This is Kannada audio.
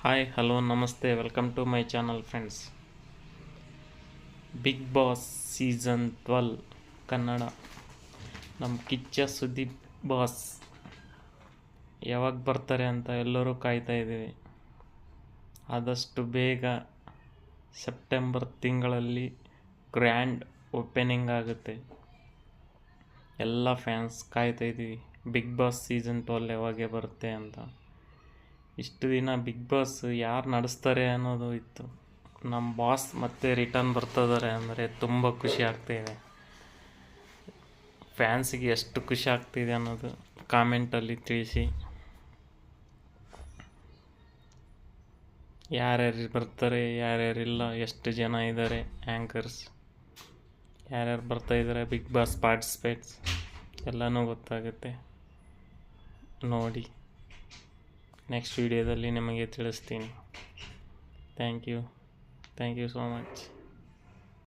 ಹಾಯ್ ಹಲೋ ನಮಸ್ತೆ welcome to my channel friends. Big boss season 12 Kannada. ನಮ್ಮ ಕಿಚ್ಚ ಸುದೀಪ್ ಬಾಸ್ ಯಾವಾಗ ಬರ್ತಾರೆ ಅಂತ ಎಲ್ಲರೂ ಕಾಯ್ತಾ ಇದ್ದೀವಿ. ಆದಷ್ಟು ಬೇಗ ಸೆಪ್ಟೆಂಬರ್ ತಿಂಗಳಲ್ಲಿ ಗ್ರ್ಯಾಂಡ್ ಓಪನಿಂಗ್ ಆಗುತ್ತೆ. ಎಲ್ಲ ಫ್ಯಾನ್ಸ್ ಕಾಯ್ತಾ ಇದ್ದೀವಿ ಬಿಗ್ ಬಾಸ್ ಸೀಸನ್ 12 ಯಾವಾಗ ಬರುತ್ತೆ ಅಂತ. ಇಷ್ಟು ದಿನ ಬಿಗ್ ಬಾಸ್ ಯಾರು ನಡೆಸ್ತಾರೆ ಅನ್ನೋದು ಇತ್ತು. ನಮ್ಮ ಬಾಸ್ ಮತ್ತೆ ರಿಟರ್ನ್ ಬರ್ತಿದ್ದಾರೆ ಅಂದರೆ ತುಂಬ ಖುಷಿ ಆಗ್ತಾಯಿದೆ. ಫ್ಯಾನ್ಸಿಗೆ ಎಷ್ಟು ಖುಷಿ ಆಗ್ತಿದೆ ಅನ್ನೋದು ಕಾಮೆಂಟಲ್ಲಿ ತಿಳಿಸಿ. ಯಾರ್ಯಾರು ಬರ್ತಾರೆ, ಯಾರ್ಯಾರಿಲ್ಲ, ಎಷ್ಟು ಜನ ಇದ್ದಾರೆ ಆ್ಯಂಕರ್ಸ್, ಯಾರ್ಯಾರು ಬರ್ತಾಯಿದ್ದಾರೆ ಬಿಗ್ ಬಾಸ್ ಪಾರ್ಟಿಸಿಪೇಟ್ಸ್ ಎಲ್ಲನೂ ಗೊತ್ತಾಗುತ್ತೆ. ನೋಡಿ, ನೆಕ್ಸ್ಟ್ ವಿಡಿಯೋದಲ್ಲಿ ನಿಮಗೆ ತಿಳಿಸ್ತೀನಿ. Thank you so much.